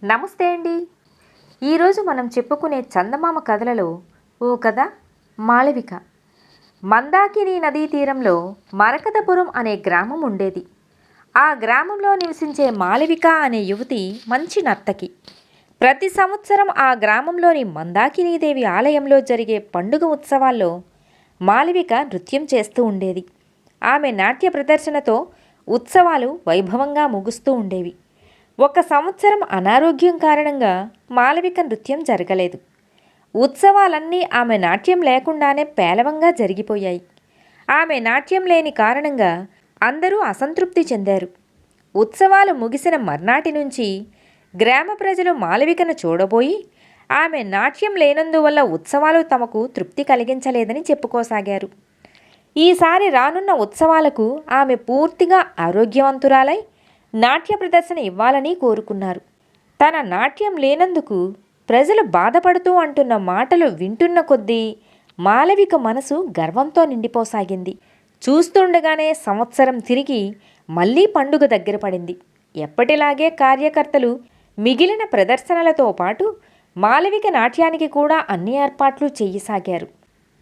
నమస్తే అండి. ఈరోజు మనం చెప్పుకునే చందమామ కథలలో ఓ కథ మాళవిక. మందాకిని నదీ తీరంలో మరకతపురం అనే గ్రామం ఉండేది. ఆ గ్రామంలో నివసించే మాళవిక అనే యువతి మంచి నర్తకి. ప్రతి సంవత్సరం ఆ గ్రామంలోని మందాకినీదేవి ఆలయంలో జరిగే పండుగ ఉత్సవాల్లో మాళవిక నృత్యం చేస్తూ ఉండేది. ఆమె నాట్య ప్రదర్శనతో ఉత్సవాలు వైభవంగా ముగుస్తూ ఉండేవి. ఒక సంవత్సరం అనారోగ్యం కారణంగా మాళవిక నృత్యం జరగలేదు. ఉత్సవాలన్నీ ఆమె నాట్యం లేకుండానే పేలవంగా జరిగిపోయాయి. ఆమె నాట్యం లేని కారణంగా అందరూ అసంతృప్తి చెందారు. ఉత్సవాలు ముగిసిన మర్నాటి నుంచి గ్రామ ప్రజలు మాళవికను చూడబోయి ఆమె నాట్యం లేనందువల్ల ఉత్సవాలు తమకు తృప్తి కలిగించలేదని చెప్పుకోసాగారు. ఈసారి రానున్న ఉత్సవాలకు ఆమె పూర్తిగా ఆరోగ్యవంతురాలై నాట్య ప్రదర్శన ఇవ్వాలని కోరుకున్నారు. తన నాట్యం లేనందుకు ప్రజలు బాధపడుతూ అంటున్న మాటలు వింటున్న కొద్దీ మాళవిక మనసు గర్వంతో నిండిపోసాగింది. చూస్తుండగానే సంవత్సరం తిరిగి మళ్ళీ పండుగ దగ్గర పడింది. ఎప్పటిలాగే కార్యకర్తలు మిగిలిన ప్రదర్శనలతో పాటు మాళవిక నాట్యానికి కూడా అన్ని ఏర్పాట్లు చేయసాగారు.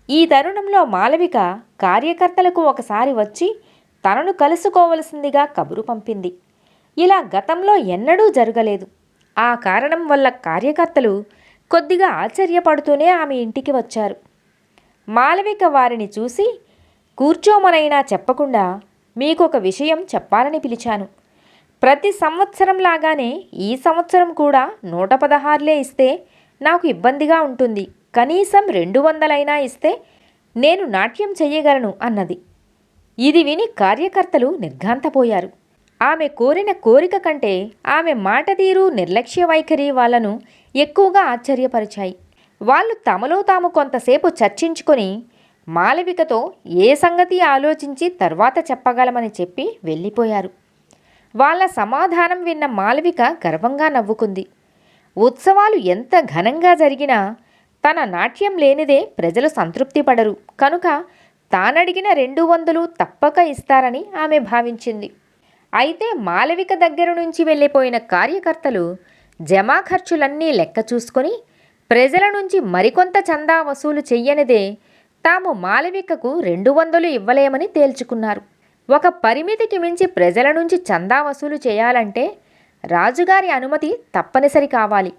ఈ తరుణంలో మాళవిక కార్యకర్తలకు ఒకసారి వచ్చి తనను కలుసుకోవలసిందిగా కబురు పంపింది. ఇలా గతంలో ఎన్నడూ జరగలేదు. ఆ కారణం వల్ల కార్యకర్తలు కొద్దిగా ఆశ్చర్యపడుతూనే ఆమె ఇంటికి వచ్చారు. మాళవిక వారిని చూసి, కూర్చోమనైనా చెప్పకుండా మీకొక విషయం చెప్పాలని పిలిచాను. ప్రతి సంవత్సరం లాగానే ఈ సంవత్సరం కూడా 116లే ఇస్తే నాకు ఇబ్బందిగా ఉంటుంది. కనీసం 200 ఇస్తే నేను నాట్యం చెయ్యగలను అన్నది. ఇది విని కార్యకర్తలు నిర్ఘాంతపోయారు. ఆమె కోరిన కోరిక కంటే ఆమె మాట తీరు, నిర్లక్ష్య వైఖరి వాళ్ళను ఎక్కువగా ఆశ్చర్యపరిచాయి. వాళ్ళు తమలో తాము కొంతసేపు చర్చించుకొని మాళవికతో ఏ సంగతి ఆలోచించి తర్వాత చెప్పగలమని చెప్పి వెళ్ళిపోయారు. వాళ్ళ సమాధానం విన్న మాళవిక గర్వంగా నవ్వుకుంది. ఉత్సవాలు ఎంత ఘనంగా జరిగినా తన నాట్యం లేనిదే ప్రజలు సంతృప్తి పడరు కనుక తానడిగిన 200 తప్పక ఇస్తారని ఆమె భావించింది. అయితే మాళవిక దగ్గర నుంచి వెళ్ళిపోయిన కార్యకర్తలు జమా ఖర్చులన్నీ లెక్క చూసుకొని ప్రజల నుంచి మరికొంత చందా వసూలు చెయ్యనిదే తాము మాళవికకు 200 ఇవ్వలేమని తేల్చుకున్నారు. ఒక పరిమితికి మించి ప్రజల నుంచి చందా వసూలు చేయాలంటే రాజుగారి అనుమతి తప్పనిసరి కావాలి.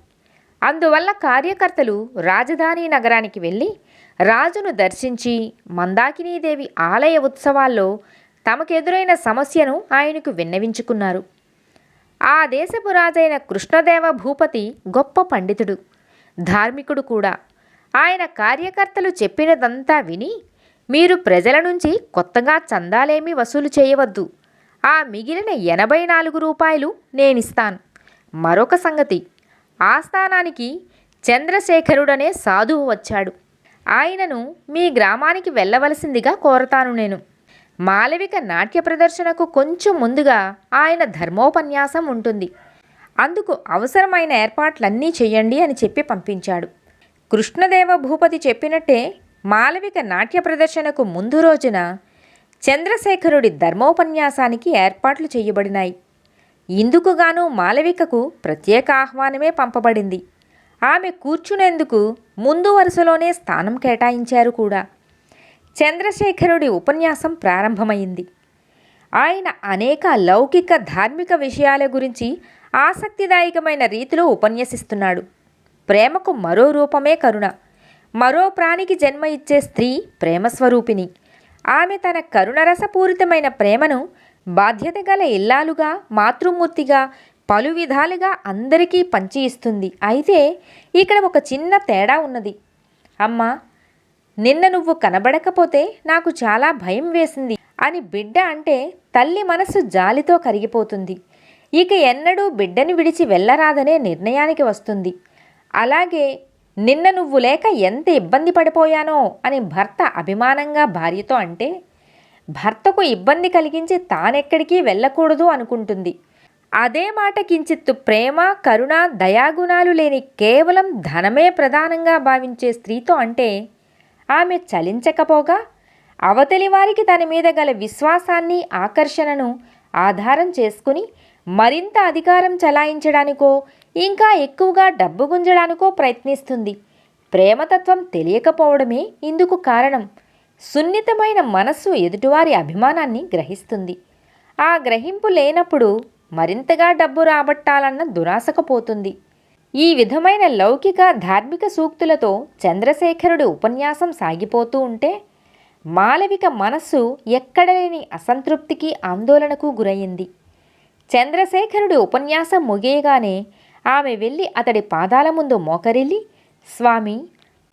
అందువల్ల కార్యకర్తలు రాజధాని నగరానికి వెళ్ళి రాజును దర్శించి మందాకినీదేవి ఆలయ ఉత్సవాల్లో తమకెదురైన సమస్యను ఆయనకు విన్నవించుకున్నారు. ఆ దేశపు రాజైన కృష్ణదేవ భూపతి గొప్ప పండితుడు, ధార్మికుడు కూడా. ఆయన కార్యకర్తలు చెప్పినదంతా విని, మీరు ప్రజల నుంచి కొత్తగా చందాలేమీ వసూలు చేయవద్దు, ఆ మిగిలిన 84 రూపాయలు నేనిస్తాను. మరొక సంగతి, ఆస్థానానికి చంద్రశేఖరుడనే సాధువు వచ్చాడు. ఆయనను మీ గ్రామానికి వెళ్ళవలసిందిగా కోరతాను నేను. మాళవిక నాట్య ప్రదర్శనకు కొంచెం ముందుగా ఆయన ధర్మోపన్యాసం ఉంటుంది. అందుకు అవసరమైన ఏర్పాట్లన్నీ చెయ్యండి అని చెప్పి పంపించాడు. కృష్ణదేవ భూపతి చెప్పినట్టే మాళవిక నాట్య ప్రదర్శనకు ముందు రోజున చంద్రశేఖరుడి ధర్మోపన్యాసానికి ఏర్పాట్లు చేయబడినాయి. ఇందుకుగాను మాళవికకు ప్రత్యేక ఆహ్వానమే పంపబడింది. ఆమె కూర్చునేందుకు ముందు వరుసలోనే స్థానం కేటాయించారు కూడా. చంద్రశేఖరుడి ఉపన్యాసం ప్రారంభమైంది. ఆయన అనేక లౌకిక ధార్మిక విషయాల గురించి ఆసక్తిదాయకమైన రీతిలో ఉపన్యసిస్తున్నాడు. ప్రేమకు మరో రూపమే కరుణ. మరో ప్రాణికి జన్మ ఇచ్చే స్త్రీ ప్రేమస్వరూపిణి. ఆమె తన కరుణరసపూరితమైన ప్రేమను బాధ్యత గల ఇల్లాలుగా, మాతృమూర్తిగా, పలు విధాలుగా అందరికీ పంచి ఇస్తుంది. అయితే ఇక్కడ ఒక చిన్న తేడా ఉన్నది. అమ్మా, నిన్న నువ్వు కనబడకపోతే నాకు చాలా భయం వేసింది అని బిడ్డ అంటే తల్లి మనసు జాలితో కరిగిపోతుంది. ఇక ఎన్నడూ బిడ్డని విడిచి వెళ్ళరాదనే నిర్ణయానికి వస్తుంది. అలాగే నిన్న నువ్వు లేక ఎంత ఇబ్బంది పడిపోయానో అని భర్త అభిమానంగా భార్యతో అంటే భర్తకు ఇబ్బంది కలిగించి తానెక్కడికి వెళ్ళకూడదు అనుకుంటుంది. అదే మాట కించిత్తు ప్రేమ, కరుణ, దయాగుణాలు లేని కేవలం ధనమే ప్రధానంగా భావించే స్త్రీతో అంటే ఆమె చలించకపోగా అవతలి వారికి తన మీద గల విశ్వాసాన్ని, ఆకర్షణను ఆధారం చేసుకుని మరింత అధికారం చలాయించడానికో ఇంకా ఎక్కువగా డబ్బు గుంజడానికో ప్రయత్నిస్తుంది. ప్రేమతత్వం తెలియకపోవడమే ఇందుకు కారణం. సున్నితమైన మనస్సు ఎదుటివారి అభిమానాన్ని గ్రహిస్తుంది. ఆ గ్రహింపు లేనప్పుడు మరింతగా డబ్బు రాబట్టాలన్న దురాశకు పోతుంది. ఈ విధమైన లౌకిక ధార్మిక సూక్తులతో చంద్రశేఖరుడి ఉపన్యాసం సాగిపోతూ ఉంటే మాళవిక మనస్సు ఎక్కడలేని అసంతృప్తికి ఆందోళనకు గురయింది. చంద్రశేఖరుడి ఉపన్యాసం ముగియగానే ఆమె వెళ్ళి అతడి పాదాల ముందు మోకరిల్లి, స్వామి,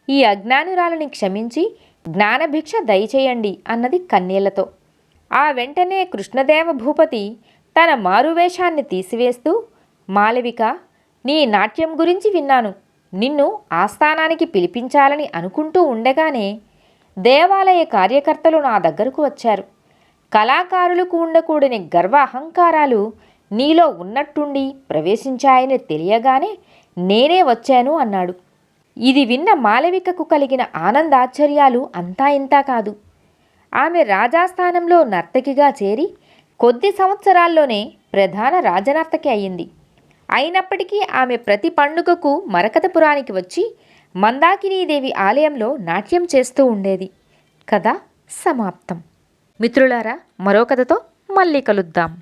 ఈ అజ్ఞానురాలని క్షమించి జ్ఞానభిక్ష దయచేయండి అన్నది కన్నీళ్లతో. ఆ వెంటనే కృష్ణదేవ భూపతి తన మారువేషాన్ని తీసివేస్తూ, మాళవిక, నీ నాట్యం గురించి విన్నాను. నిన్ను ఆస్థానానికి పిలిపించాలని అనుకుంటూ ఉండగానే దేవాలయ కార్యకర్తలు నా దగ్గరకు వచ్చారు. కళాకారులకు ఉండకూడని గర్వ అహంకారాలు నీలో ఉన్నట్టుండి ప్రవేశించాయని తెలియగానే నేనే వచ్చాను అన్నాడు. ఇది విన్న మాళవికకు కలిగిన ఆనందాశ్చర్యాలు అంతా ఇంతా కాదు. ఆమె రాజాస్థానంలో నర్తకిగా చేరి కొద్ది సంవత్సరాల్లోనే ప్రధాన రాజనర్తకి అయ్యింది. అయినప్పటికీ ఆమె ప్రతి పండుగకు మరకతపురానికి వచ్చి మందాకినీదేవి ఆలయంలో నాట్యం చేస్తూ ఉండేది. కథ సమాప్తం. మిత్రులారా, మరో కథతో మళ్ళీ కలుద్దాం.